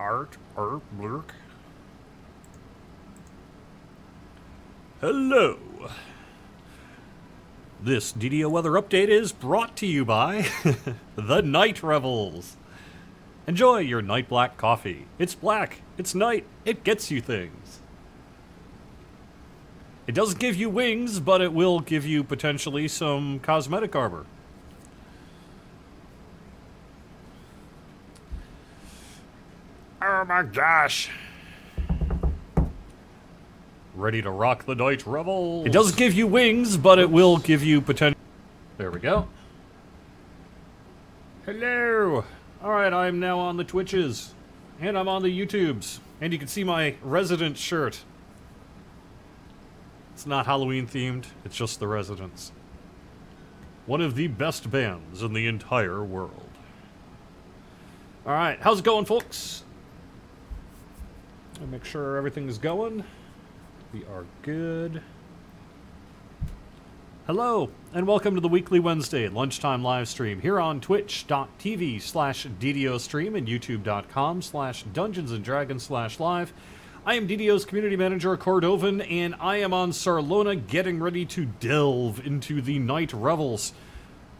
Art Blurk. Hello. This DDO weather update is brought to you by the Night Revels. Enjoy your night black coffee. It's black, it's night, it gets you things. It doesn't give you wings, but it will give you potentially some cosmetic armor. Oh my gosh. Ready to rock the Night Revels. It doesn't give you wings, but it will give you potential. There we go. Hello. Alright, I'm now on the Twitches. And I'm on the YouTubes. And you can see my resident shirt. It's not Halloween themed, it's just the Residents. One of the best bands in the entire world. Alright, how's it going, folks? I'll make sure everything's going. We are good. Hello, and welcome to the weekly Wednesday Lunchtime live stream here on twitch.tv/DDOstream and youtube.com/DungeonsandDragons/live. I am DDO's community manager, Cordovan, and I am on Sarlona getting ready to delve into the Night Revels.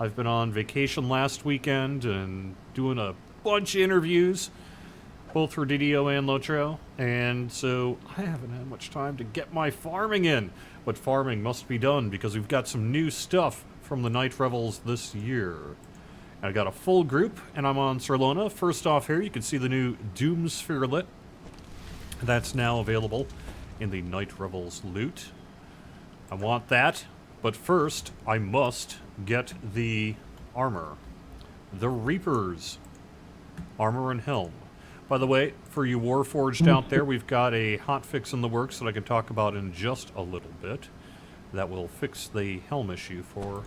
I've been on vacation last weekend and doing a bunch of interviews, both for DDO and Lotro, and so I haven't had much time to get my farming in. But farming must be done because we've got some new stuff from the Night Revels this year. I got a full group, and I'm on Sarlona. First off here, you can see the new Doom Spherelet. That's now available in the Night Revels loot. I want that, but first, I must get the armor. The Reapers. Armor and helm. By the way, for you Warforged out there, we've got a hotfix in the works that I can talk about in just a little bit. That will fix the helm issue for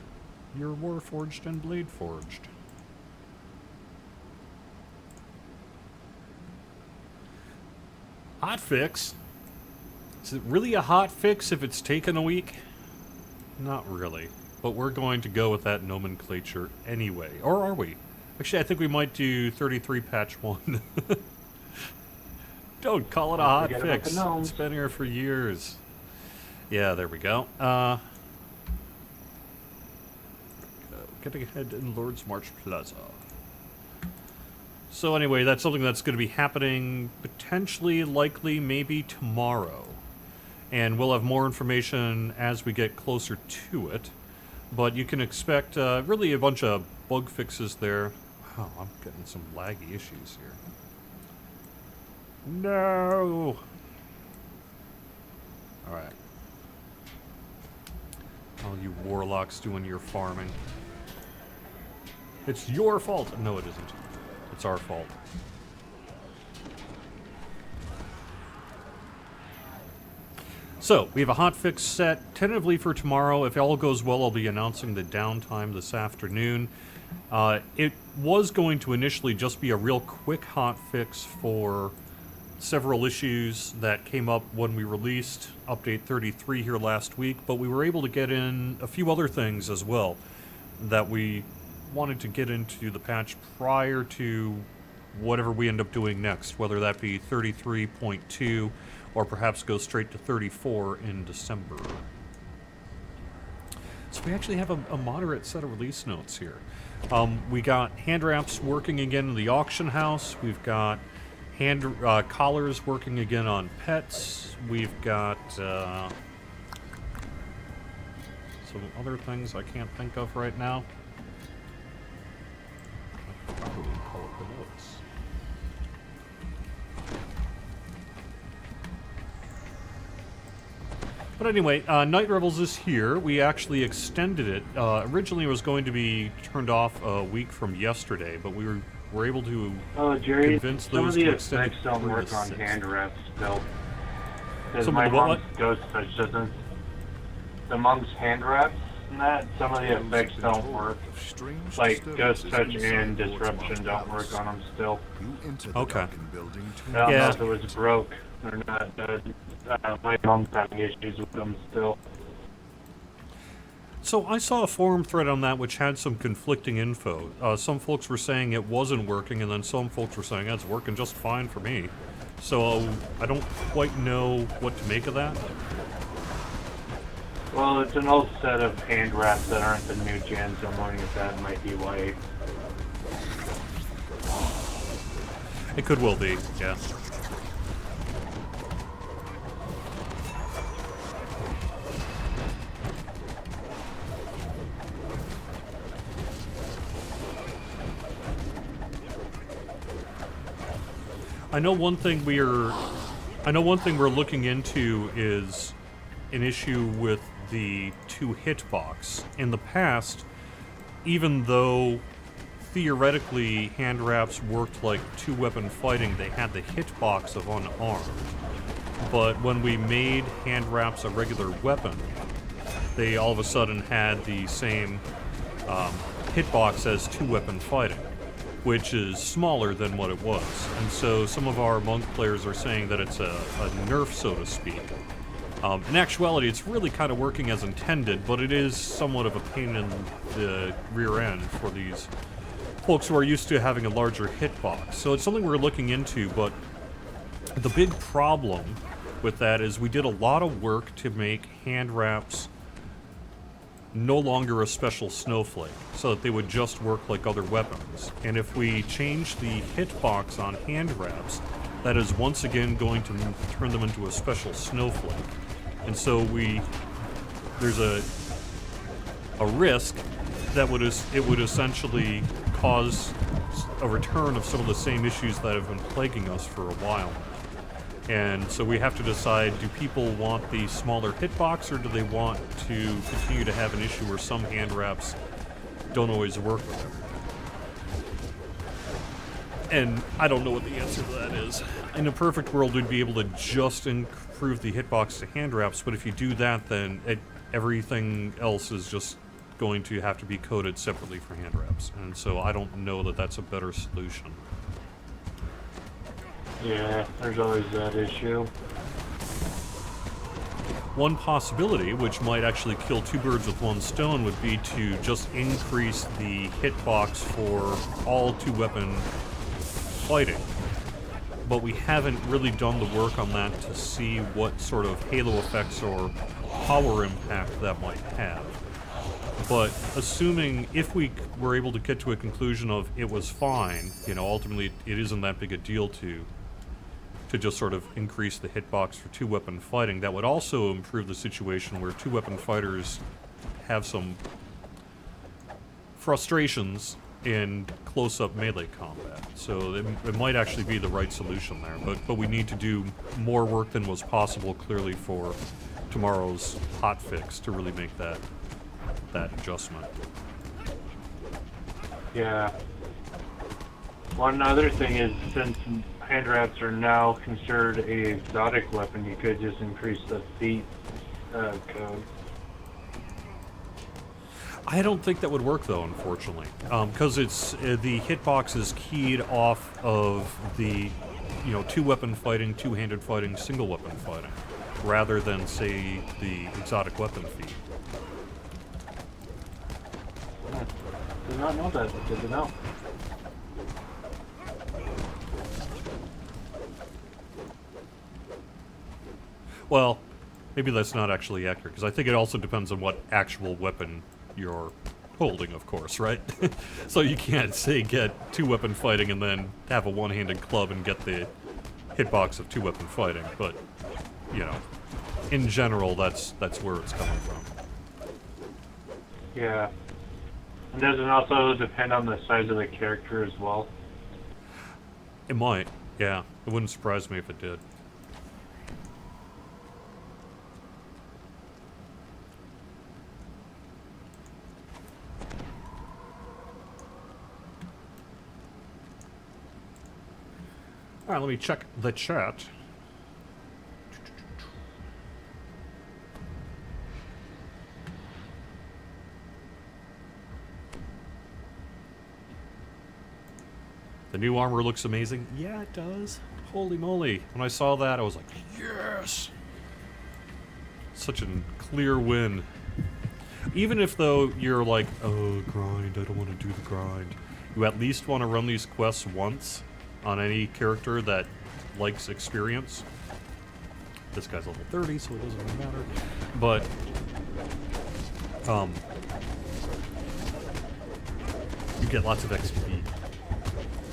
your Warforged and Bladeforged. Hotfix? Is it really a hotfix if it's taken a week? Not really. But we're going to go with that nomenclature anyway. Or are we? Actually, I think we might do 33 patch 1. Don't call it a hot fix. It's been here for years. Yeah, there we go. Getting ahead in Lord's March Plaza. So anyway, that's something that's going to be happening potentially, likely, maybe tomorrow. And we'll have more information as we get closer to it. But you can expect really a bunch of bug fixes there. Wow, I'm getting some laggy issues here. No! Alright. All you warlocks doing your farming. It's your fault! No, it isn't. It's our fault. So, we have a hotfix set tentatively for tomorrow. If all goes well, I'll be announcing the downtime this afternoon. It was going to initially just be a real quick hotfix for several issues that came up when we released Update 33 here last week, but we were able to get in a few other things as well that we wanted to get into the patch prior to whatever we end up doing next, whether that be 33.2 or perhaps go straight to 34 in December. So we actually have a moderate set of release notes here. We got hand wraps working again in the auction house. We've got hand collars working again on pets. We've got some other things I can't think of right now. I'll probably pull up the notes. But anyway, Night Revels is here. We actually extended it. Originally it was going to be turned off a week from yesterday, but we were able to convince those to extend it. Some of the effects don't work on hand wraps still. Because Some my of the what? mom's Ghost Touch doesn't. The monk's hand wraps and that, some of the effects don't work. Like Ghost Touch and Disruption don't work on them still. Okay. I don't know if it was broke or not. My mom's having issues with them still. So I saw a forum thread on that which had some conflicting info. Some folks were saying it wasn't working, and then some folks were saying it's working just fine for me. So I don't quite know what to make of that. Well, it's an old set of hand wraps that aren't the new gens. I'm wondering if that might be why. It could well be, yeah. I know one thing we're looking into is an issue with the 2 hitbox. In the past, even though theoretically hand wraps worked like 2-weapon fighting, they had the hitbox of unarmed. But when we made hand wraps a regular weapon, they all of a sudden had the same hitbox as 2-weapon fighting, which is smaller than what it was. And so some of our monk players are saying that it's a nerf, so to speak. In actuality, it's really kind of working as intended, but it is somewhat of a pain in the rear end for these folks who are used to having a larger hitbox. So it's something we're looking into, but the big problem with that is we did a lot of work to make hand wraps no longer a special snowflake, so that they would just work like other weapons. And if we change the hitbox on hand wraps, that is once again going to turn them into a special snowflake. And so there's a risk that it would essentially cause a return of some of the same issues that have been plaguing us for a while. And so we have to decide, do people want the smaller hitbox, or do they want to continue to have an issue where some hand wraps don't always work with them? And I don't know what the answer to that is. In a perfect world, we'd be able to just improve the hitbox to hand wraps, but if you do that, then everything else is just going to have to be coded separately for hand wraps. And so I don't know that that's a better solution. Yeah, there's always that issue. One possibility, which might actually kill 2 birds with 1 stone, would be to just increase the hitbox for all 2-weapon fighting. But we haven't really done the work on that to see what sort of halo effects or power impact that might have. But assuming if we were able to get to a conclusion of it was fine, ultimately it isn't that big a deal to just sort of increase the hitbox for 2-weapon fighting, that would also improve the situation where 2-weapon fighters have some frustrations in close-up melee combat. So it might actually be the right solution there, but we need to do more work than was possible, clearly, for tomorrow's hotfix to really make that adjustment. Yeah. One other thing is, since hand wraps are now considered a exotic weapon, you could just increase the feat code. I don't think that would work, though, unfortunately, because it's the hitbox is keyed off of the 2-weapon fighting, 2-handed fighting, single-weapon fighting, rather than, say, the exotic weapon feat. Did not know that. Good to know. Well, maybe that's not actually accurate, because I think it also depends on what actual weapon you're holding, of course, right? So you can't, say, get 2-weapon fighting and then have a 1-handed club and get the hitbox of 2-weapon fighting, but, in general, that's where it's coming from. Yeah. And does it also depend on the size of the character as well? It might, yeah. It wouldn't surprise me if it did. Alright, let me check the chat. The new armor looks amazing. Yeah, it does. Holy moly. When I saw that, I was like, yes! Such a clear win. Even if, though, you're like, oh, grind, I don't want to do the grind, you at least want to run these quests once on any character that likes experience. This guy's level 30, so it doesn't really matter. But, you get lots of XP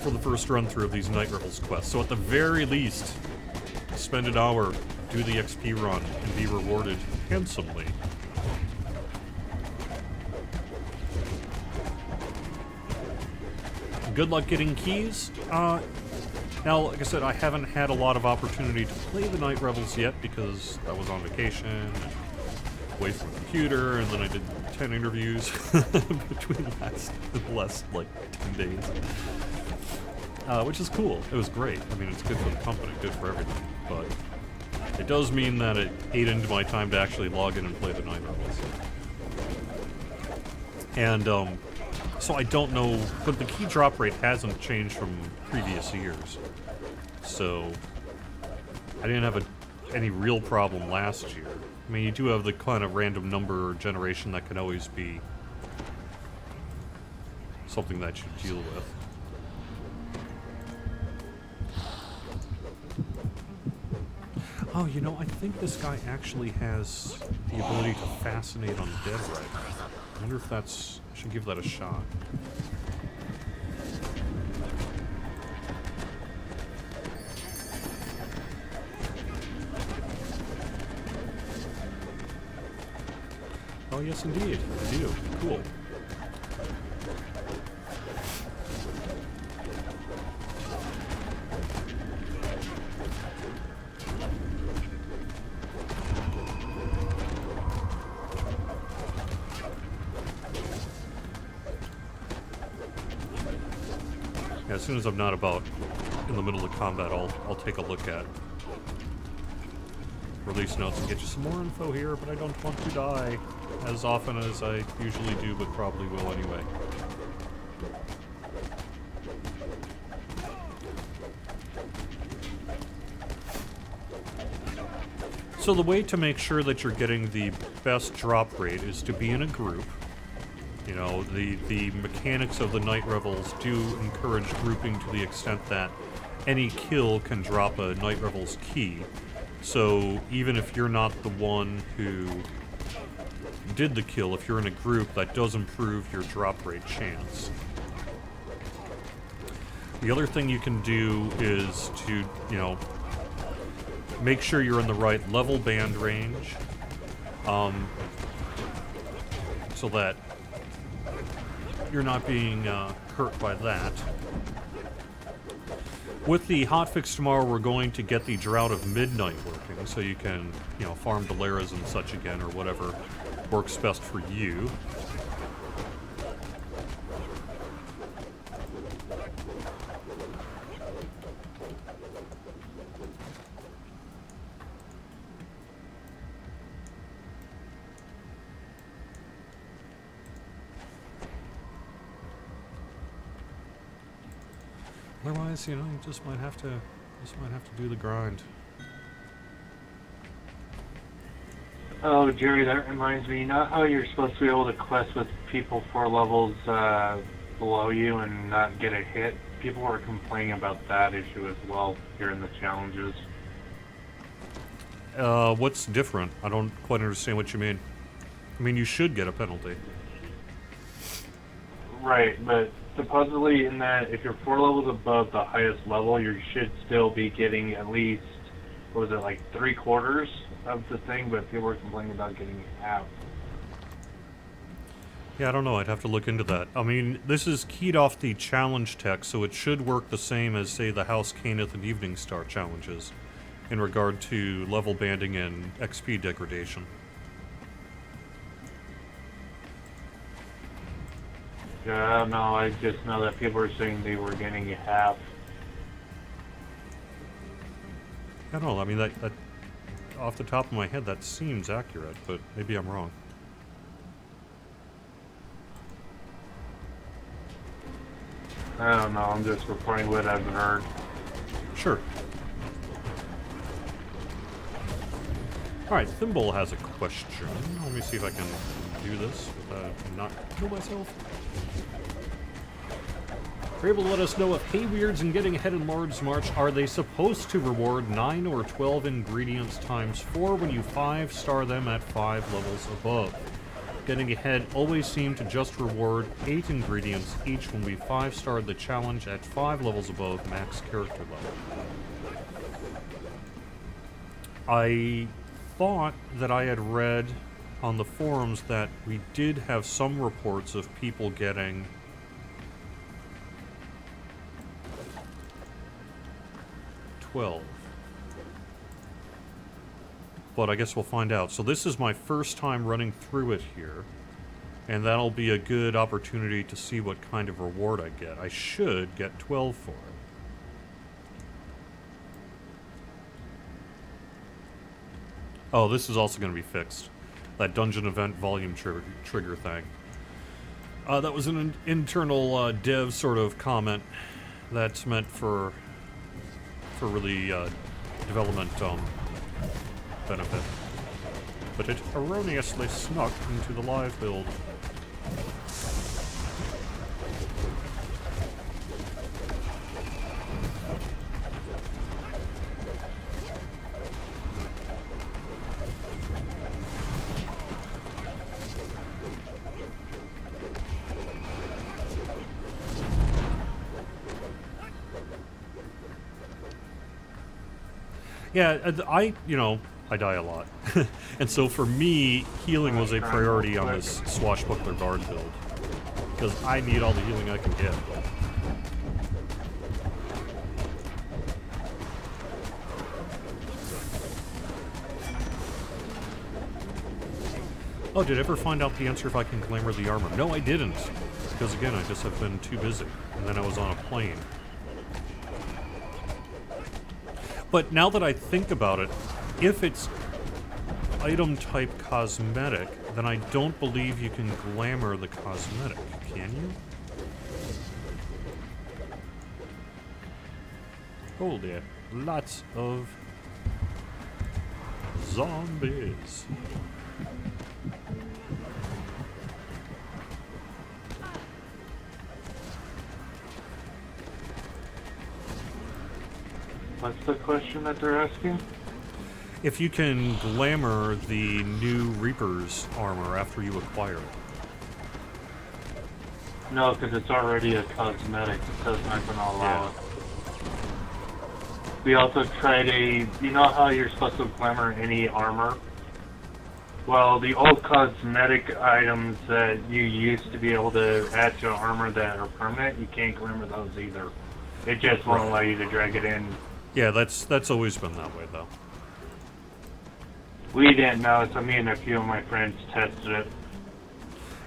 for the first run-through of these Night Revels quests. So at the very least, spend an hour, do the XP run, and be rewarded handsomely. Good luck getting keys. Now, like I said, I haven't had a lot of opportunity to play the Night Revels yet because I was on vacation, and away from the computer, and then I did 10 interviews between the last, like, 10 days. Which is cool. It was great. I mean, it's good for the company, good for everything, but it does mean that it ate into my time to actually log in and play the Night Revels. And, so I don't know, but the key drop rate hasn't changed from previous years. So I didn't have any real problem last year. I mean, you do have the kind of random number generation that can always be something that you deal with. Oh, you know, I think this guy actually has the ability to fascinate undead right now. I wonder if that's... I should give that a shot. Oh, yes, indeed. I do. Cool. Yeah, as soon as I'm not about in the middle of combat, I'll take a look at release notes and get you some more info here, but I don't want to die as often as I usually do, but probably will anyway. So the way to make sure that you're getting the best drop rate is to be in a group. You know, the mechanics of the Night Revels do encourage grouping to the extent that any kill can drop a Night Revels key. So even if you're not the one who did the kill, if you're in a group, that does improve your drop rate chance. The other thing you can do is to, you know, make sure you're in the right level band range, so that you're not being hurt by that. With the hotfix tomorrow, we're going to get the Drought of Midnight working, so you can, you know, farm Dolaras and such again, or whatever works best for you. Otherwise, you know, you just might have to do the grind. Oh, Jerry, that reminds me. You know how you're supposed to be able to quest with people 4 levels below you and not get a hit? People were complaining about that issue as well here in the challenges. What's different? I don't quite understand what you mean. I mean, you should get a penalty. Right, but supposedly in that, if you're 4 levels above the highest level, you should still be getting at least, what was it, like 3/4 of the thing, but people were complaining about getting half. Yeah, I don't know. I'd have to look into that. I mean, this is keyed off the challenge text, so it should work the same as, say, the House Caneth and Evening Star challenges in regard to level banding and XP degradation. Yeah, I don't know. I just know that people were saying they were getting half. I don't know. I mean, that off the top of my head, that seems accurate, but maybe I'm wrong. I don't know. I'm just reporting what I've heard. Sure. Alright, Thimble has a question. Let me see if I can do this without not kill myself. You're able to let us know if Hayweirds and Getting Ahead in Large March, are they supposed to reward 9 or 12 ingredients times 4 when you 5-star them at 5 levels above? Getting Ahead always seemed to just reward 8 ingredients each when we 5-starred the challenge at 5 levels above max character level. I thought that I had read on the forums that we did have some reports of people getting 12. But I guess we'll find out. So this is my first time running through it here, and that'll be a good opportunity to see what kind of reward I get. I should get 12 for it. Oh, this is also going to be fixed. That dungeon event volume trigger thing. That was an internal dev sort of comment that's meant for really development benefit. But it erroneously snuck into the live build. Yeah, I die a lot. And so for me, healing was a priority on this Swashbuckler Bard build. Because I need all the healing I can get. Oh, did I ever find out the answer if I can glamour the armor? No, I didn't. Because again, I just have been too busy. And then I was on a plane. But now that I think about it, if it's item type cosmetic, then I don't believe you can glamour the cosmetic, can you? Holy, lots of zombies. What's the question that they're asking? If you can glamour the new Reaper's armor after you acquire it. No, because it's already a cosmetic. It does not going to allow it. We also tried you know how you're supposed to glamour any armor? Well, the old cosmetic items that you used to be able to add to armor that are permanent, you can't glamour those either. It just won't allow you to drag it in. Yeah, that's always been that way, though. We didn't know, so me and a few of my friends tested it.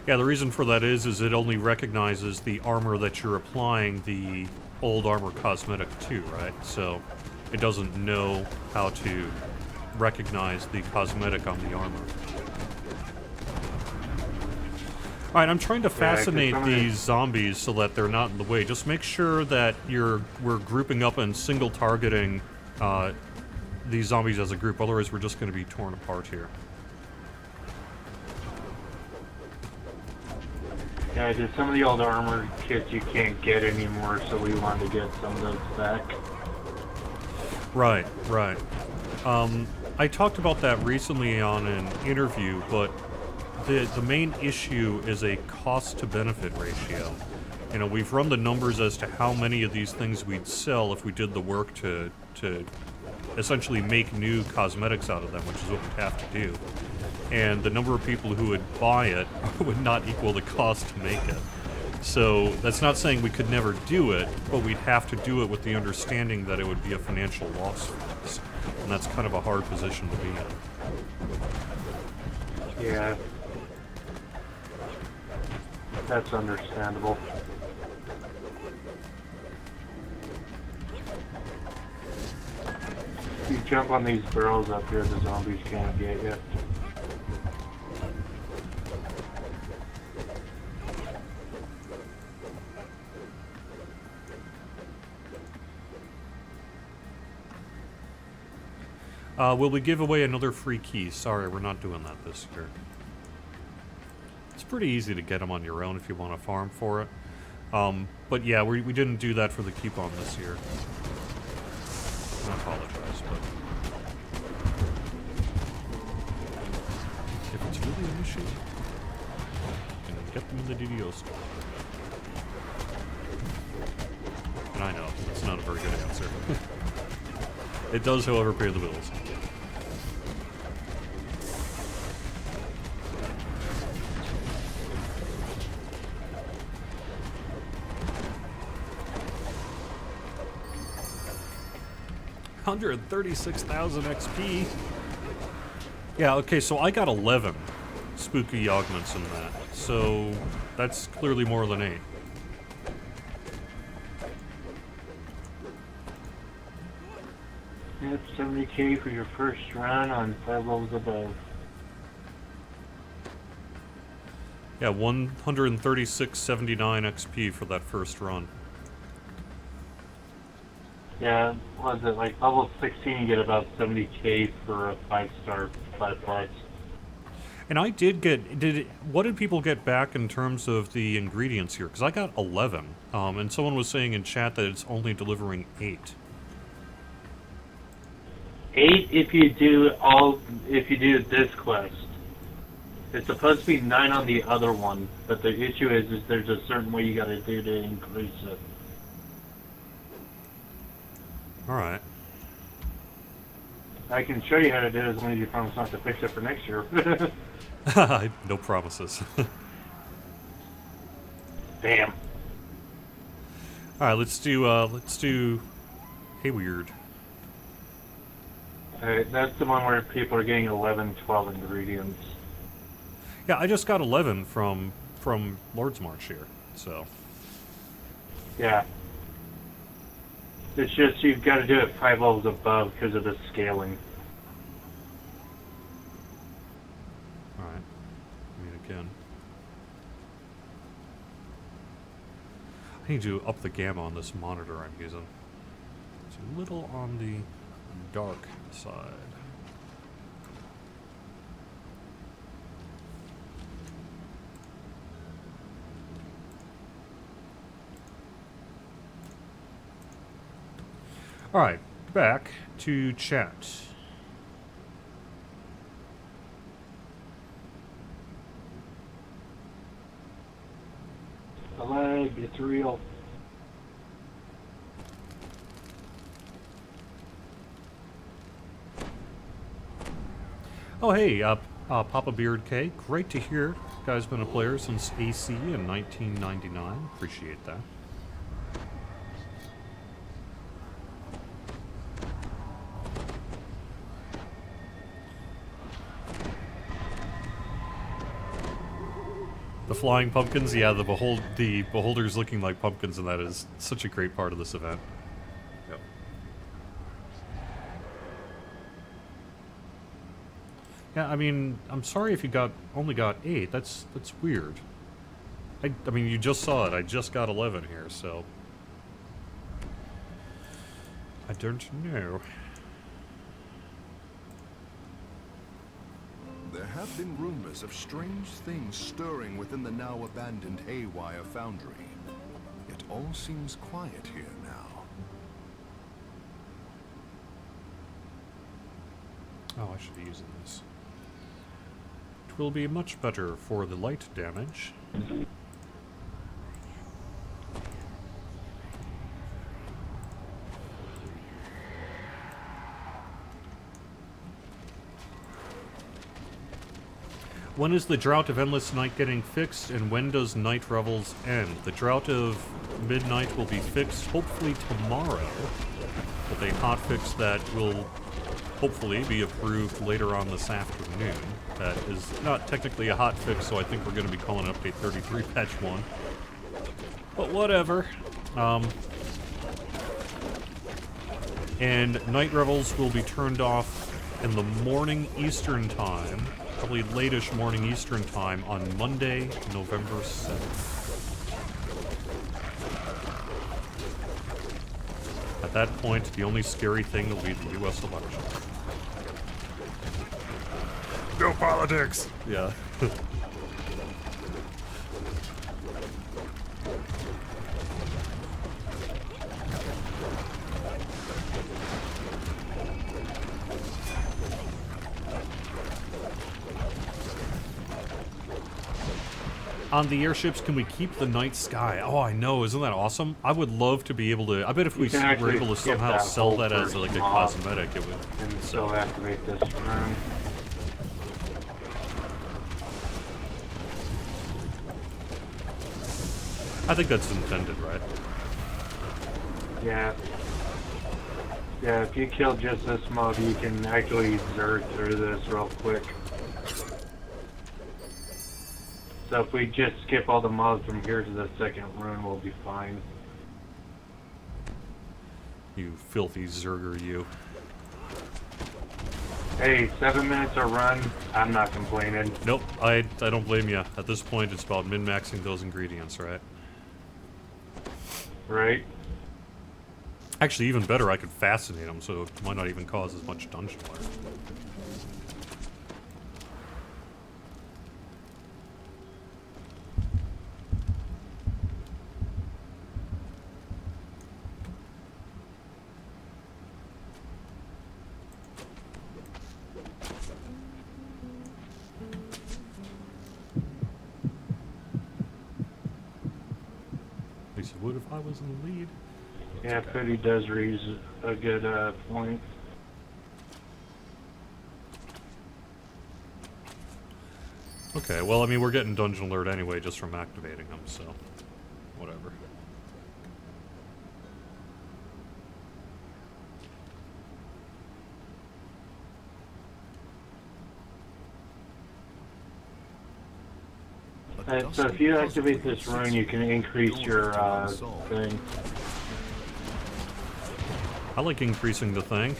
Yeah, the reason for that is it only recognizes the armor that you're applying the old armor cosmetic to, right? So it doesn't know how to recognize the cosmetic on the armor. Alright, I'm trying to fascinate these zombies so that they're not in the way. Just make sure that we're grouping up and single targeting these zombies as a group, otherwise we're just going to be torn apart here. Yeah, just some of the old armor kits you can't get anymore, so we wanted to get some of those back. Right, right. I talked about that recently on an interview, but the main issue is a cost-to-benefit ratio. You know, we've run the numbers as to how many of these things we'd sell if we did the work to essentially make new cosmetics out of them, which is what we'd have to do. And the number of people who would buy it would not equal the cost to make it. So that's not saying we could never do it, but we'd have to do it with the understanding that it would be a financial loss for us. And that's kind of a hard position to be in. Yeah. That's understandable. If you jump on these barrels up here, the zombies can't get you. Will we give away another free key? Sorry, we're not doing that this year. pretty easy to get them on your own if you want to farm for it. But yeah, we didn't do that for the coupon this year. I apologize, but if it's really an issue, then get them in the DDO store. And I know, that's not a very good answer. It does, however, pay the bills. $136,000 XP. Yeah, okay, so I got 11 spooky augments in that. So that's clearly more than 8. Yep, 70k for your first run on 5 levels above. Yeah, 136.79 XP for that first run. Yeah, was it like level 16 you get about 70k for a 5-star 5 plus. And I did get, what did people get back in terms of the ingredients here? Because I got 11, and someone was saying in chat that it's only delivering 8. 8 if you do this quest. It's supposed to be 9 on the other one, but the issue is there's a certain way you gotta do to increase it. Alright. I can show you how to do it as long as you promise not to fix it for next year. No promises. Damn. Alright, let's do Hey Weird. Alright, that's the one where people are getting 11, 12 ingredients. Yeah, I just got 11 from Lord's March here, so. Yeah. It's just you've got to do it 5 levels above because of the scaling. Alright. I mean, again. I need to up the gamma on this monitor I'm using. It's a little on the dark side. Alright, back to chat. Alive, it's real. Oh hey, Papa Beard K, great to hear. Guy's been a player since AC in 1999. Appreciate that. The flying pumpkins, yeah, the beholders looking like pumpkins, and that is such a great part of this event. Yep. Yeah, I mean, I'm sorry if you only got 8. That's weird. I mean, you just saw it. I just got 11 here, so I don't know. There have been rumors of strange things stirring within the now abandoned Haywire Foundry. It all seems quiet here now. Oh, I should be using this. It will be much better for the light damage. When is the Drought of Endless Night getting fixed, and when does Night Revels end? The Drought of Midnight will be fixed hopefully tomorrow, with a hotfix that will hopefully be approved later on this afternoon. That is not technically a hotfix, so I think we're going to be calling update 33 patch 1. But whatever. And Night Revels will be turned off in the morning Eastern time, probably late-ish morning Eastern time on Monday, November 7th. At that point, the only scary thing will be the U.S. election. No politics! Yeah. On the airships, can we keep the night sky? Oh, I know. Isn't that awesome? I would love to be able to... I bet if we You can were actually able to skip somehow that sell whole that as first like a mob cosmetic, it would... and still activate this room. I think that's intended, right? Yeah. Yeah, if you kill just this mob, you can actually zerg through this real quick. So if we just skip all the mobs from here to the second rune, we'll be fine. You filthy zerger, you. Hey, 7 minutes a run, I'm not complaining. Nope, I don't blame you. At this point, it's about min-maxing those ingredients, right? Right? Actually, even better, I could fascinate them, so it might not even cause as much dungeon work. At least it would if I was in the lead. Yeah, Foodie does raise a good point. Okay, well, I mean, we're getting Dungeon Alert anyway just from activating them, so... whatever. So if you activate this rune, you can increase your thing. I like increasing the thing.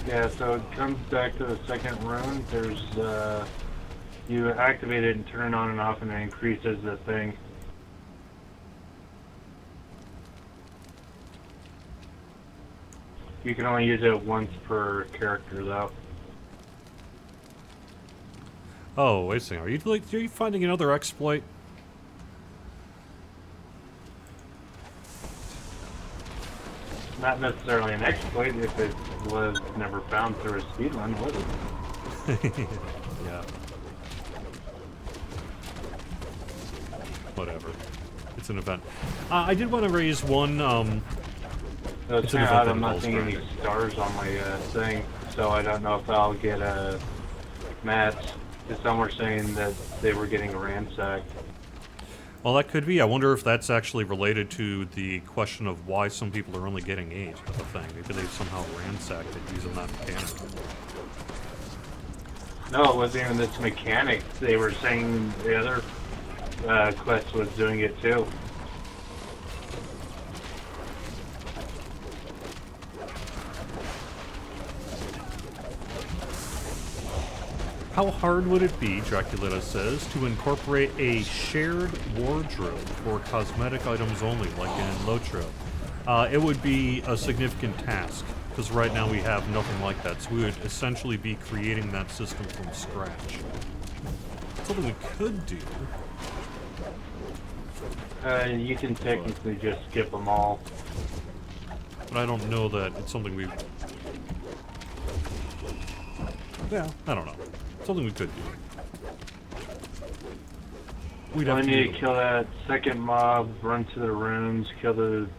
Yeah, so it comes back to the second rune. There's, you activate it and turn it on and off, and it increases the thing. You can only use it once per character, though. Oh, wait a second. Are you finding another exploit? Not necessarily an exploit if it was never found through a speedrun, was it? Yeah. Whatever. It's an event. I did want to raise one, So it's It's an kind of event odd that I'm not involves seeing any grinding. stars on my thing, so I don't know if I'll get mats. Because some were saying that they were getting ransacked. well, that could be. I wonder if that's actually related to the question of why some people are only getting 8 of the thing. Maybe they somehow ransacked it using that mechanic. No, it wasn't even this mechanic. They were saying the other quest was doing it too. How hard would it be, Draculita says, to incorporate a shared wardrobe for cosmetic items only, like in Lotro? It would be a significant task, because right now we have nothing like that, so we would essentially be creating that system from scratch. Something we could do. You can technically just skip them all. But I don't know that it's something we... Yeah, I don't know. Something we could do. We'd I have need to to kill that second mob, run to the runes, kill the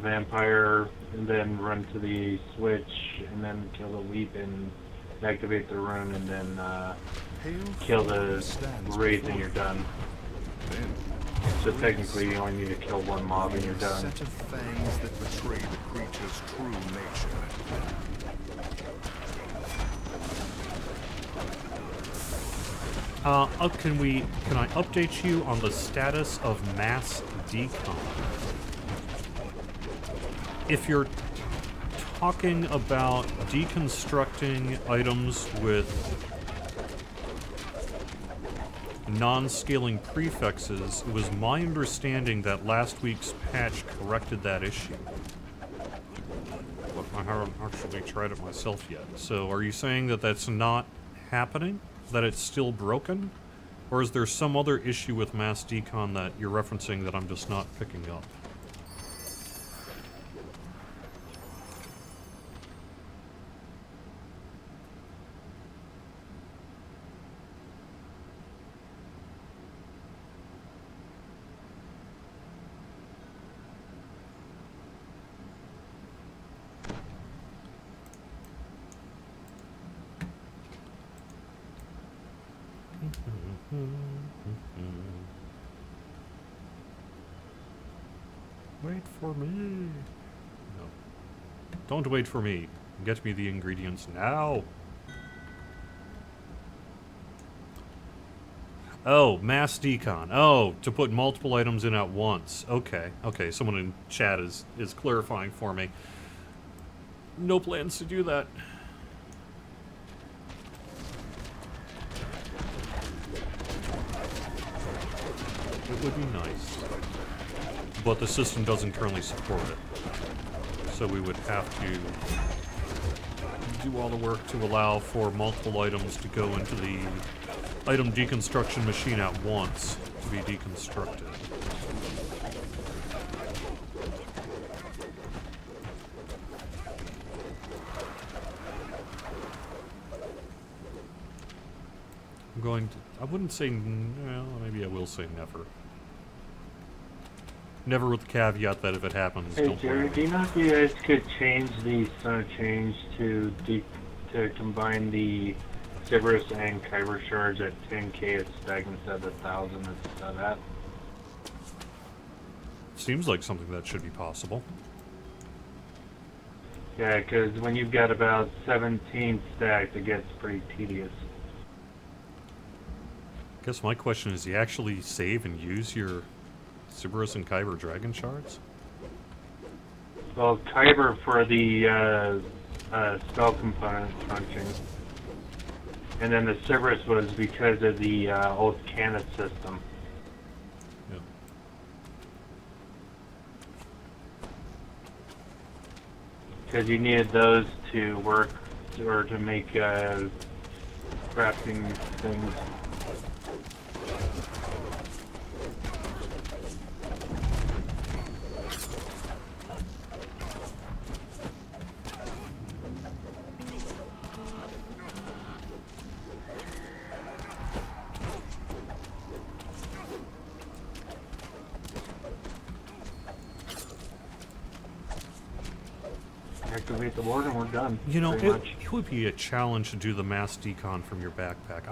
vampire, and then run to the switch, and then kill the leap and activate the rune, and then kill the wraith, and you're done. So technically, you only need to kill one mob, and you're done. Set of fangs that betray the creature's true nature. Can I update you on the status of mass decon? If you're talking about deconstructing items with non-scaling prefixes, it was my understanding that last week's patch corrected that issue. But I haven't actually tried it myself yet. So are you saying that that's not happening? That it's still broken? Or is there some other issue with mass decon that you're referencing that I'm just not picking up? Wait for me. No. Don't wait for me. Get me the ingredients now. Oh, mass decon. Oh, to put multiple items in at once. Okay, okay. Someone in chat is clarifying for me. No plans to do that. It would be nice. But the system doesn't currently support it. So we would have to do all the work to allow for multiple items to go into the item deconstruction machine at once to be deconstructed. I'm going to... I wouldn't say... Well, maybe I will say never. Never with the caveat that if it happens, Hey don't Jerry, blame do me. you know if you guys could change the change to combine the Cerberus and Kyber shards at 10k at spec instead of 1,000 instead of that? Seems like something that should be possible. Yeah, because when you've got about 17 stacked, it gets pretty tedious. I guess my question is, do you actually save and use your Cerberus and Kyber dragon shards? Well, Kyber for the spell component function. And then the Cerberus was because of the old Canis system. Yeah. Because you needed those to work, or to make crafting things. Activate the board and we're done. You know, pretty much. it would be a challenge to do the mass decon from your backpack.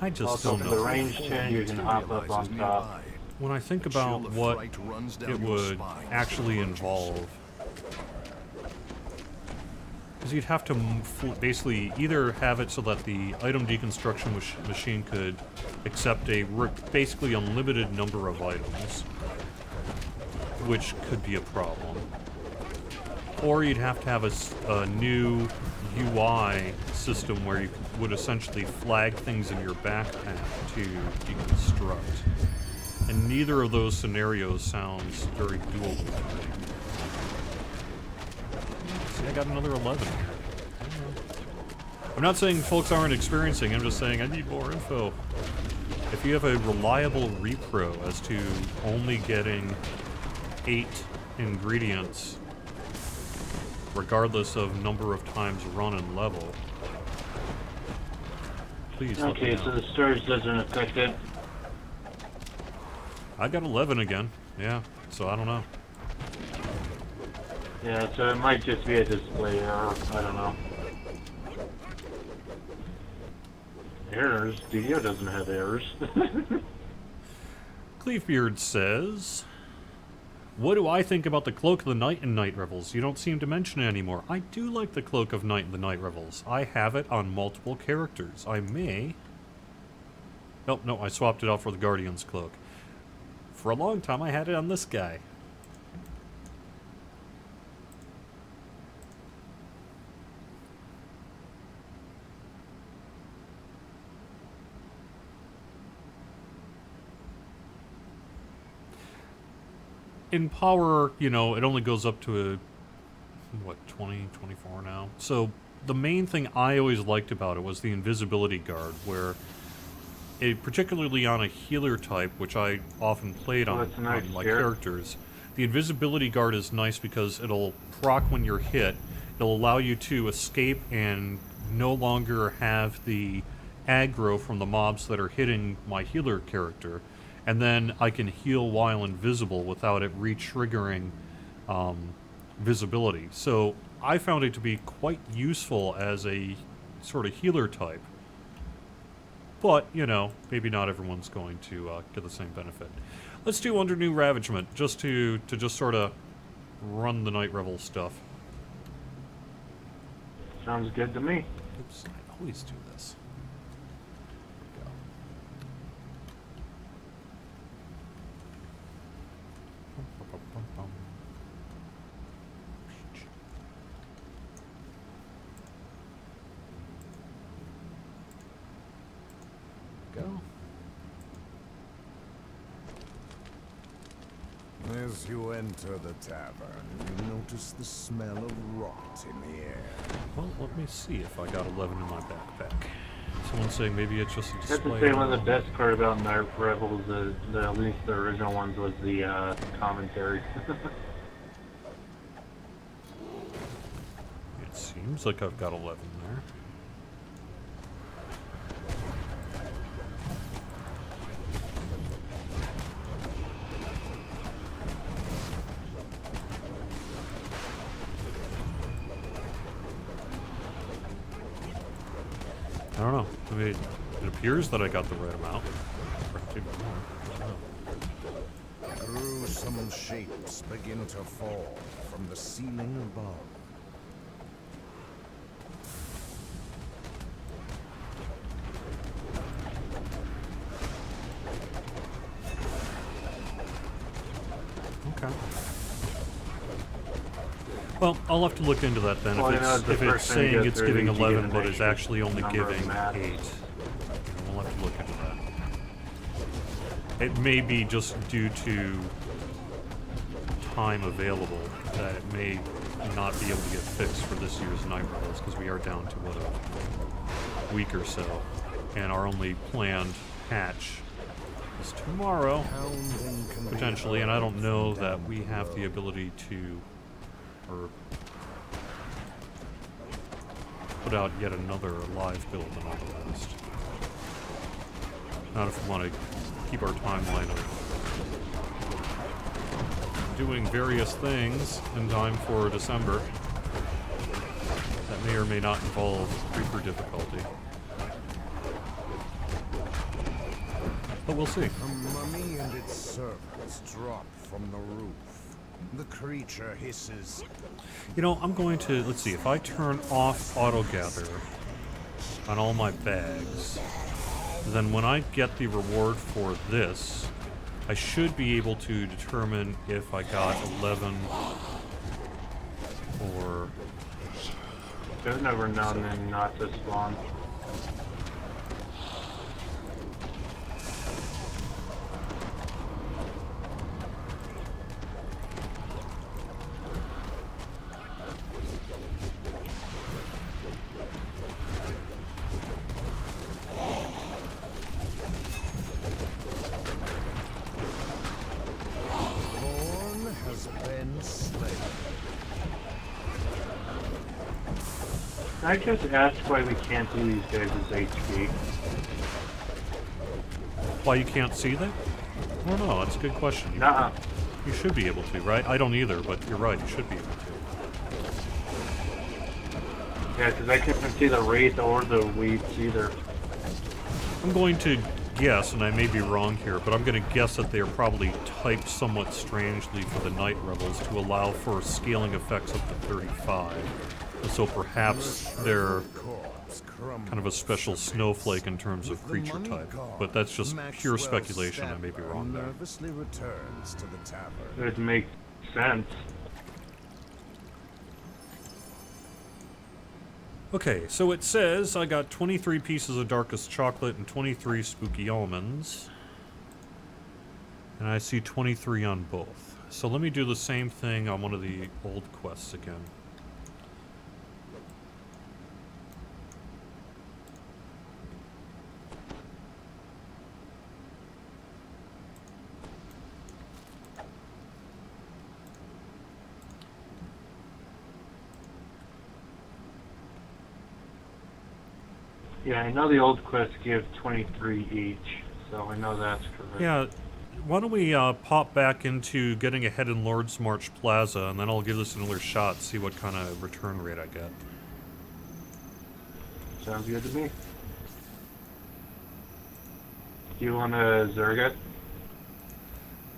I just Also, don't for know. the range change, you can hop up on top. When I think about what it would actually involve, because you'd have to basically either have it so that the item deconstruction machine could accept a basically unlimited number of items, which could be a problem. Or you'd have to have a new UI system where you would essentially flag things in your backpack to deconstruct. And neither of those scenarios sounds very doable to me. See, I got another 11 here. I'm not saying folks aren't experiencing, I'm just saying I need more info. If you have a reliable repro as to only getting 8 ingredients, regardless of number of times run and level, please let me Okay, know. so the storage doesn't affect it. I got 11 again, yeah, so I don't know. Yeah, so it might just be a display error. I don't know. Errors? DDO doesn't have errors. Cleavebeard says, what do I think about the Cloak of the Night in Night Revels? You don't seem to mention it anymore. I do like the Cloak of Night in the Night Revels. I have it on multiple characters. I may... Nope, no, I swapped it out for the Guardian's Cloak. For a long time, I had it on this guy. In power, you know, it only goes up to a, what, 20, 24 now? So the main thing I always liked about it was the invisibility guard, where it, particularly on a healer type, which I often played on my characters, the invisibility guard is nice because it'll proc when you're hit. It'll allow you to escape and no longer have the aggro from the mobs that are hitting my healer character. And then I can heal while invisible without it re-triggering visibility. So I found it to be quite useful as a sort of healer type. But, you know, maybe not everyone's going to get the same benefit. Let's do under new ravagement, just to just sort of run the night revel stuff. Sounds good to me. Oops, I always do this. There we go. As you enter the tavern, you notice the smell of rot in the air. Well, let me see if I got 11 in my backpack. Someone's saying maybe it's just a I have display. to say, one of the best part about Night Revels, at least the original ones, was the commentary. It seems like I've got 11 there. I don't know. I mean, it appears that I got the right amount. Perhaps even more. I don't know. Gruesome shapes begin to fall from the ceiling above. Okay. Well, I'll have to look into that then. Well, if the it's first thing you saying go it's through, giving you get 11, an but is extra actually only number of giving maps. 8. We'll have to look into that. It may be just due to time available that it may not be able to get fixed for this year's Night Revels, because we are down to, what, a week or so. And our only planned hatch is tomorrow, potentially, and I don't know that we have the ability to or put out yet another live build on the list. Not if we want to keep our timeline of doing various things in time for December. That may or may not involve creeper difficulty. But we'll see. A mummy and its servants drop from the roof. The creature hisses. You know, I'm going to, let's see, if I turn off auto-gather on all my bags, then when I get the reward for this, I should be able to determine if I got 11 or... There's never none and not to spawn. I just asked why we can't do these guys as HP. Why you can't see that? I don't know, that's a good question. Nuh-uh. You should be able to, right? I don't either, but you're right, you should be able to. Yeah, because I couldn't see the Wraith or the Weeps either. I'm going to guess, and I may be wrong here, but I'm going to guess that they are probably typed somewhat strangely for the Night Revels to allow for scaling effects up to 35. So perhaps they're kind of a special snowflake in terms of creature type. But that's just pure speculation, I may be wrong there. It makes sense. Okay, so it says I got 23 pieces of darkest chocolate and 23 spooky almonds. And I see 23 on both. So let me do the same thing on one of the old quests again. Yeah, I know the old quests give 23 each, so I know that's correct. Yeah, why don't we pop back into getting ahead in Lord's March Plaza, and then I'll give this another shot, see what kind of return rate I get. Sounds good to me. Do you want a Zerga?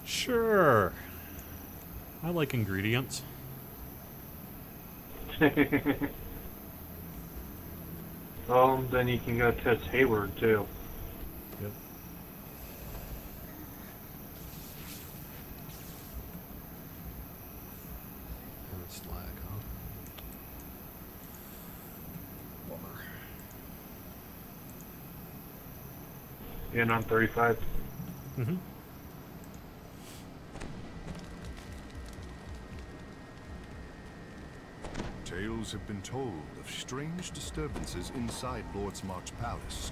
Sure. I like ingredients. Well, then you can go test Hayward too. Yep. And it's lag, huh? Bummer. In on 35. Mm-hmm. Tales have been told of strange disturbances inside Lord's March Palace.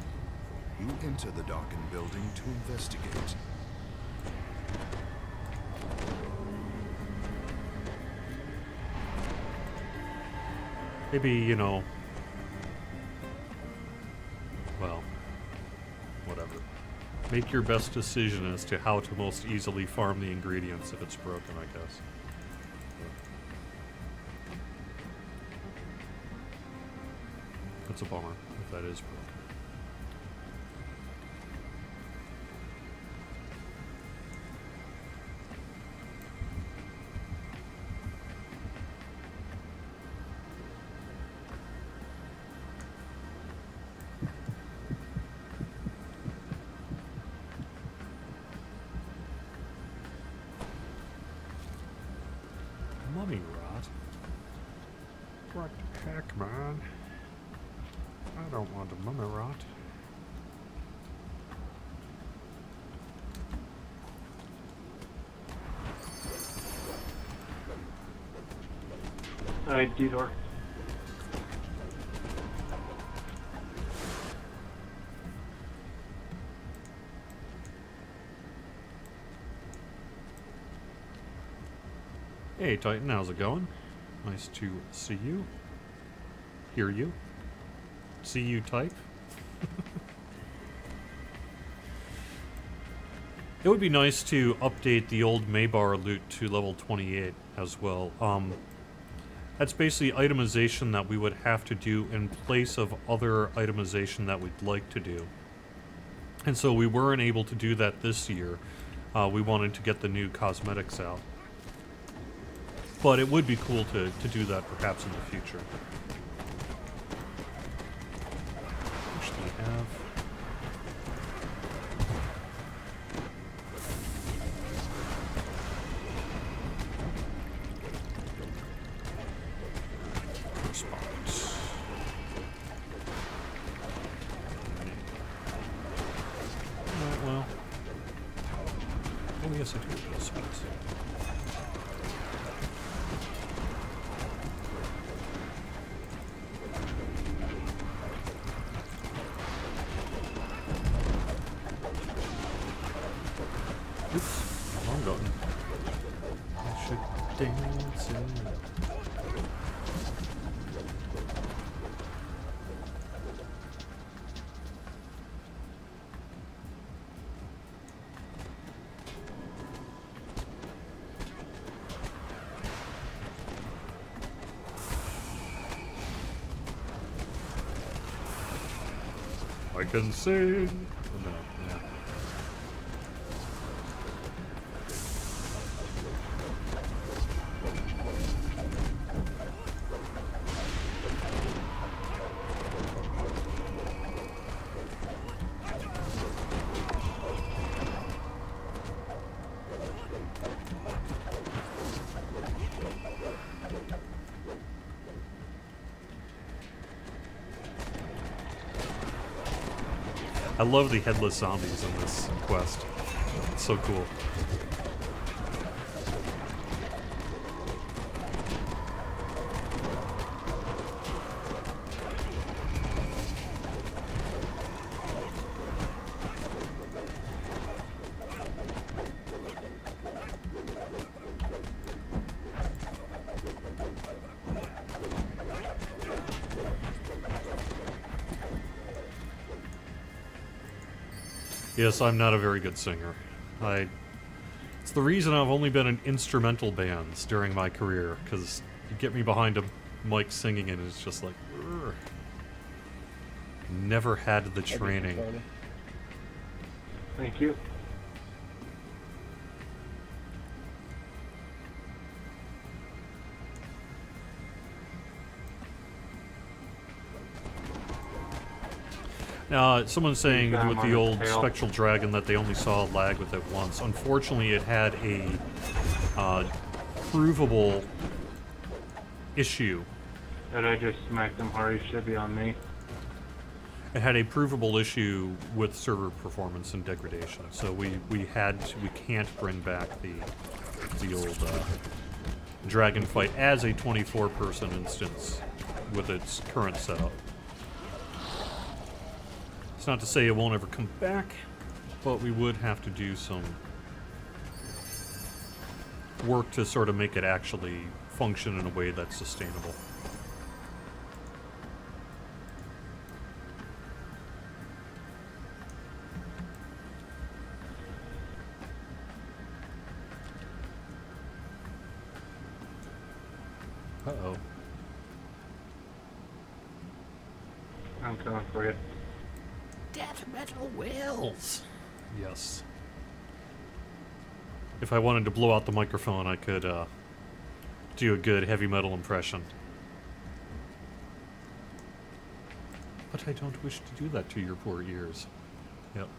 You enter the darkened building to investigate. Maybe, you know... Well... Whatever. Make your best decision as to how to most easily farm the ingredients if it's broken, I guess. That's a bummer, if that is broken. Mummy rot? What the heck, man? I don't want a mummy rot. Alright, D-door. Hey Titan, how's it going? Nice to see you. Hear you. See you type. It would be nice to update the old Maybar loot to level 28 as well. That's basically itemization that we would have to do in place of other itemization that we'd like to do. And so we weren't able to do that this year. We wanted to get the new cosmetics out. But it would be cool to do that perhaps in the future. Actually have... Response. Well... Oh yes, I do have response. Oops, wrong button. I should dance in. I can sing. Oh, no, yeah. I love the headless zombies in this quest. It's so cool. Yes, I'm not a very good singer. It's the reason I've only been in instrumental bands during my career, because you get me behind a mic singing and it's just like, urgh. Never had the training. Thank you. Now, someone's saying He's, with on the his old tail. Spectral Dragon that they only saw lag with it once. Unfortunately, it had a provable issue. That I just smacked him hard. He should be on me. It had a provable issue with server performance and degradation. So we can't bring back the old Dragon fight as a 24-person instance with its current setup. It's not to say it won't ever come back, but we would have to do some work to sort of make it actually function in a way that's sustainable. Uh-oh. I'm coming for you. Death metal whales! Yes. If I wanted to blow out the microphone, I could do a good heavy metal impression. But I don't wish to do that to your poor ears. Yep.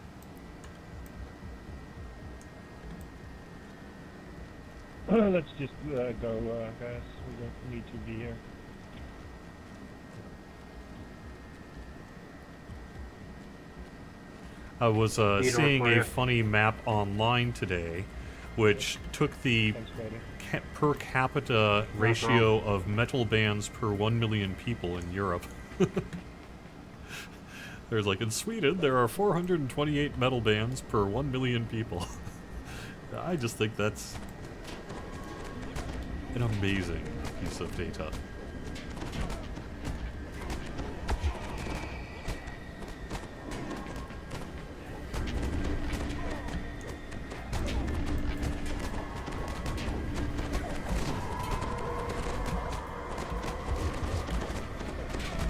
Let's just go, guys. We don't need to be here. I was seeing for a you. funny map online today, which took the Thanks, buddy. per capita ratio of metal bands per 1 million people in Europe. There's like, in Sweden, there are 428 metal bands per 1 million people. I just think that's an amazing piece of data.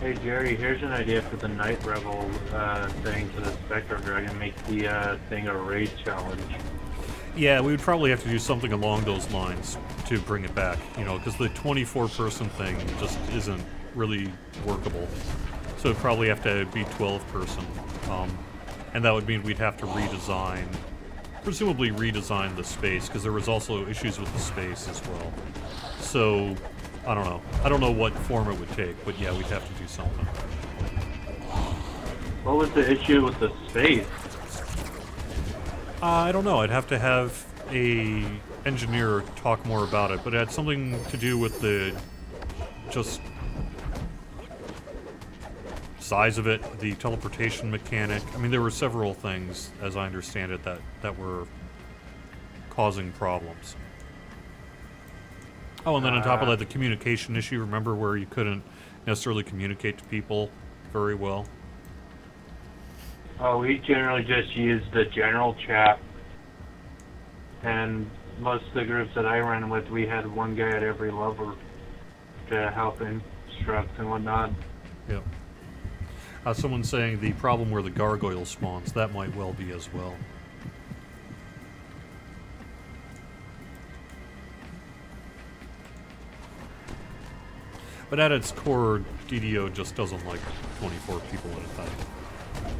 Hey Jerry, here's an idea for the Night Revel thing to the Spectral Dragon. Make the thing a raid challenge. Yeah, we would probably have to do something along those lines to bring it back, you know, because the 24-person thing just isn't really workable. So it'd probably have to be 12-person. And that would mean we'd have to redesign, presumably redesign the space, because there was also issues with the space as well. So, I don't know. I don't know what form it would take, but yeah, we'd have to do something. What was the issue with the space? I don't know. I'd have to have a engineer talk more about it, but it had something to do with the just size of it, the teleportation mechanic. I mean, there were several things, as I understand it, that were causing problems. Oh, and then on top of that, the communication issue. Remember where you couldn't necessarily communicate to people very well? Oh, we generally just use the general chat, and most of the groups that I ran with, we had one guy at every level to help instruct and whatnot. Yep. Someone's saying the problem where the gargoyle spawns, that might well be as well. But at its core, DDO just doesn't like 24 people at a time.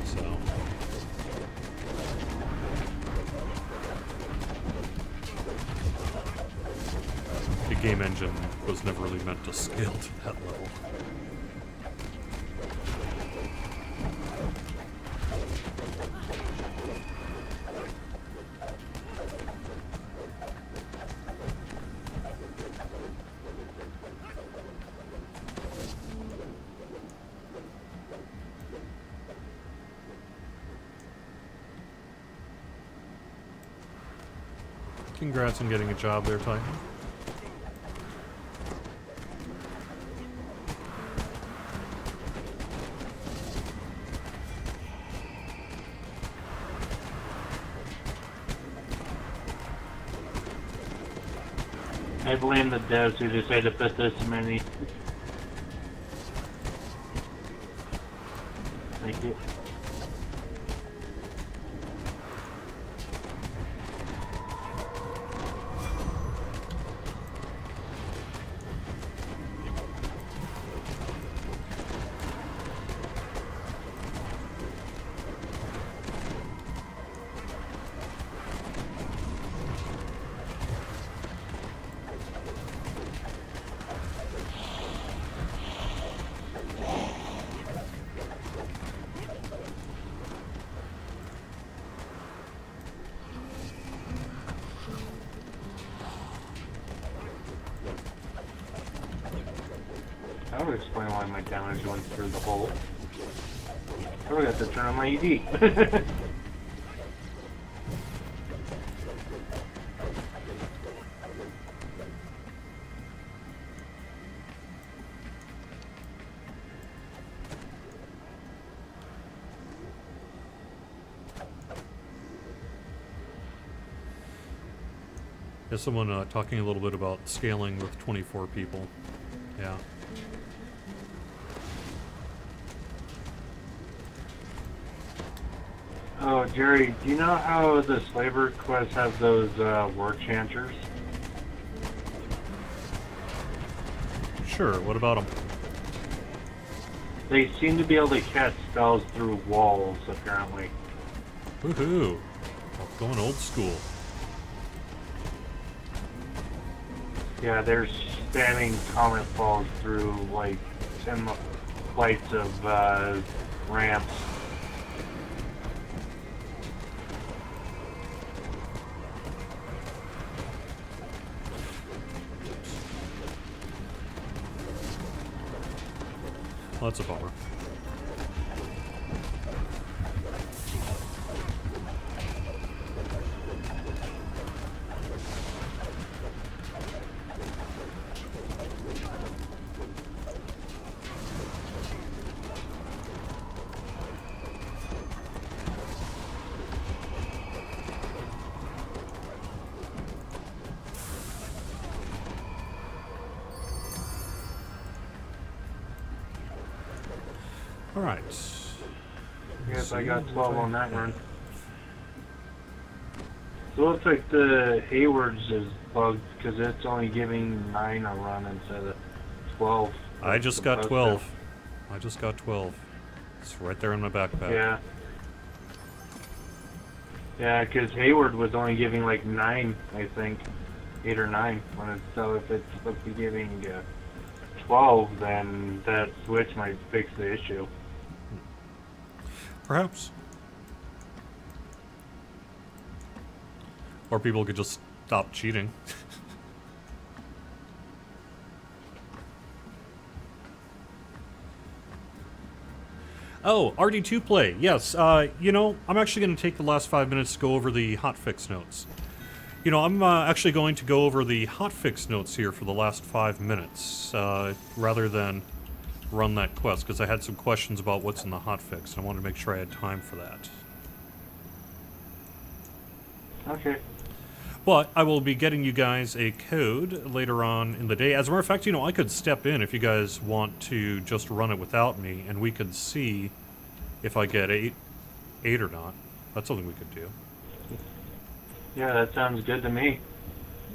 So... the game engine was never really meant to scale to that level. Congrats on getting a job there, Titan. I blame the devs who decided to put this many. Thank you. That would explain why my damage went through the hole. I would have to turn on my ED. There's someone talking a little bit about scaling with 24 people. Yeah. Oh, Jerry, do you know how the Slaver quests have those word chanters? Sure, what about them? They seem to be able to cast spells through walls, apparently. Woohoo! Going old school. Yeah, they're spamming comet falls through, like, 10 flights of ramps. Well, that's a bummer. Alright. Yes, I got 12 on that run. So it looks like the Hayward's is bugged because it's only giving 9 a run instead of 12. I just got 12. I just got 12. It's right there in my backpack. Yeah. Yeah, because Hayward was only giving like 9, I think. 8 or 9. So if it's supposed to be giving 12, then that switch might fix the issue. Perhaps. Or people could just stop cheating. Oh, RD2 play. Yes, you know, I'm actually going to take the last 5 minutes to go over the hotfix notes. You know, I'm actually going to go over the hotfix notes here for the last 5 minutes, rather than run that quest, because I had some questions about what's in the hotfix, and I wanted to make sure I had time for that. Okay. But I will be getting you guys a code later on in the day. As a matter of fact, you know, I could step in if you guys want to just run it without me, and we could see if I get 8 or not. That's something we could do. Yeah, that sounds good to me.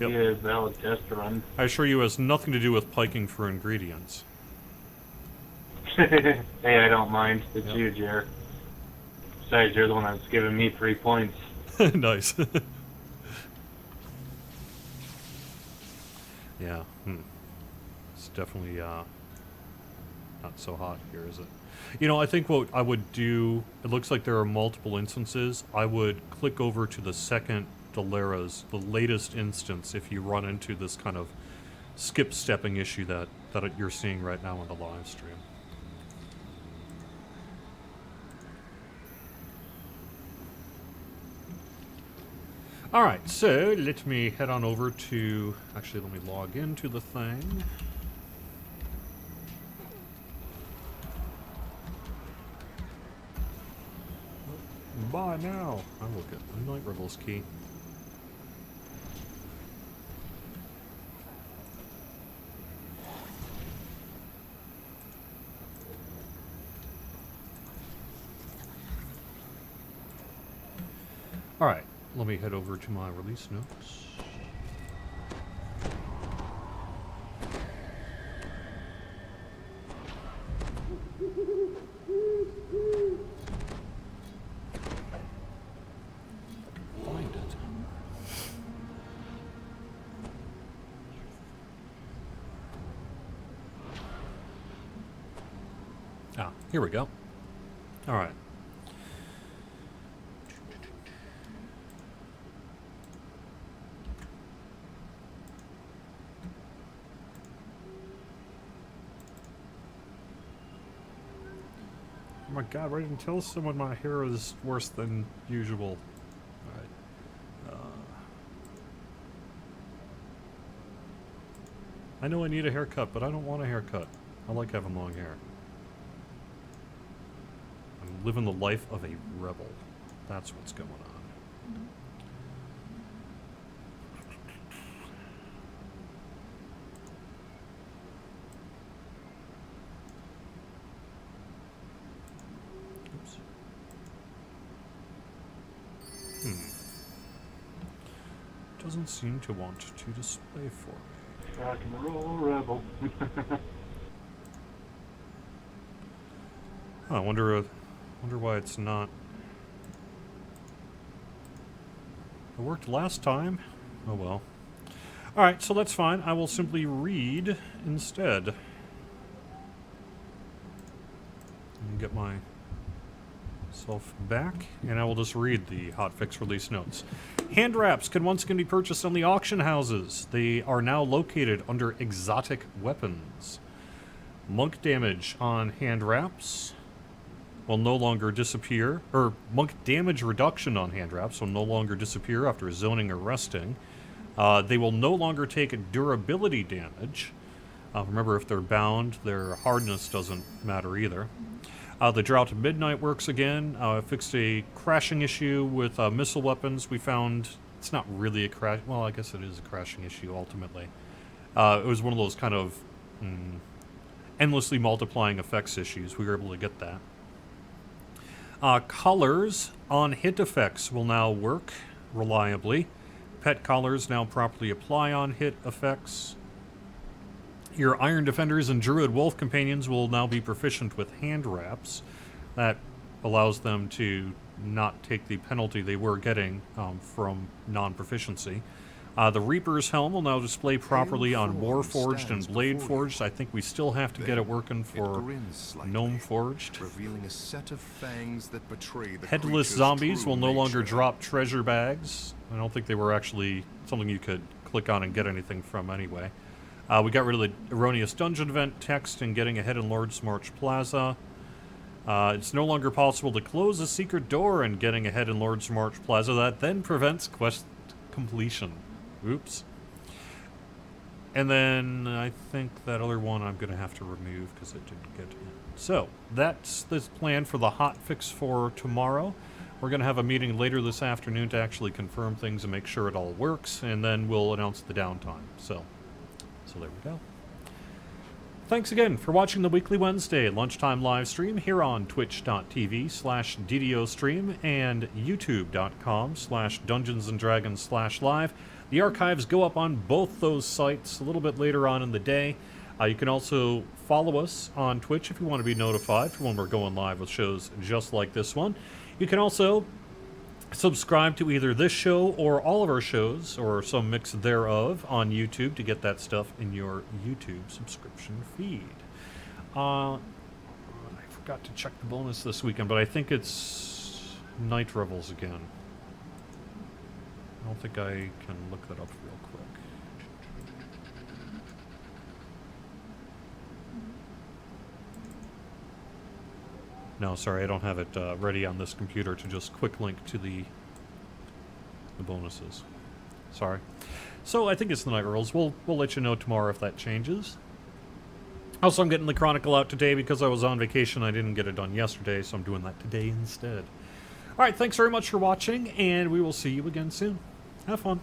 Yep. Be a valid test run. I assure you it has nothing to do with piking for ingredients. Hey, I don't mind. It's Yep. you, Jer. Besides, you're the one that's giving me 3 points. Nice. Yeah, it's definitely not so hot here, is it? You know, I think what I would do, it looks like there are multiple instances. I would click over to the second Daleras, the latest instance, if you run into this kind of skip-stepping issue that you're seeing right now on the live stream. Alright, so let me head on over to... Actually, let me log into the thing. Buy now. I will get the Night Revels key. Alright, let me head over to my release notes. Find it. Ah, here we go. Alright. Oh my god, why didn't tell someone my hair is worse than usual? Alright. I know I need a haircut, but I don't want a haircut. I like having long hair. I'm living the life of a rebel. That's what's going on. Oops. Doesn't seem to want to display for me. Rock and roll rebel. Huh, I wonder why it's not. It worked last time. Oh well. Alright, so that's fine. I will simply read instead. And get myself back, and I will just read the hotfix release notes. Hand wraps can once again be purchased on the auction houses. They are now located under exotic weapons. Monk damage on hand wraps will no longer disappear, or monk damage reduction on hand wraps will no longer disappear after zoning or resting. They will no longer take durability damage. Remember, if they're bound, their hardness doesn't matter either. The Drought at Midnight works again. Fixed a crashing issue with missile weapons. We found it's not really a crash. Well, I guess it is a crashing issue ultimately. It was one of those kind of endlessly multiplying effects issues. We were able to get that. Colors on hit effects will now work reliably. Pet collars now properly apply on hit effects. Your Iron Defenders and Druid Wolf Companions will now be proficient with hand wraps. That allows them to not take the penalty they were getting from non-proficiency. The Reaper's Helm will now display properly on Warforged and Blade Forged. I think we still have to get it working for Gnome Forged. Revealing a set of fangs that betray the Headless creature's Zombies true will no longer nature. drop treasure bags. I don't think they were actually something you could click on and get anything from anyway. We got rid of the erroneous dungeon event text and getting ahead in Lord's March Plaza. It's no longer possible to close a secret door and getting ahead in Lord's March Plaza. That then prevents quest completion. Oops. And then I think that other one I'm going to have to remove because it didn't get in. So that's the plan for the hotfix for tomorrow. We're going to have a meeting later this afternoon to actually confirm things and make sure it all works, and then we'll announce the downtime. So there we go. Thanks again for watching the weekly Wednesday lunchtime live stream here on twitch.tv/DDOstream and youtube.com/DungeonsandDragons/live. The archives go up on both those sites a little bit later on in the day. You can also follow us on Twitch if you want to be notified for when we're going live with shows just like this one. You can also subscribe to either this show or all of our shows, or some mix thereof, on YouTube to get that stuff in your YouTube subscription feed. I forgot to check the bonus this weekend, but I think it's Night Revels again. I don't think I can look that up real quick. No, sorry, I don't have it ready on this computer to just quick link to the bonuses. Sorry. So I think it's the Night Revels. We'll let you know tomorrow if that changes. Also, I'm getting the Chronicle out today because I was on vacation. I didn't get it done yesterday, so I'm doing that today instead. All right, thanks very much for watching, and we will see you again soon. Have fun.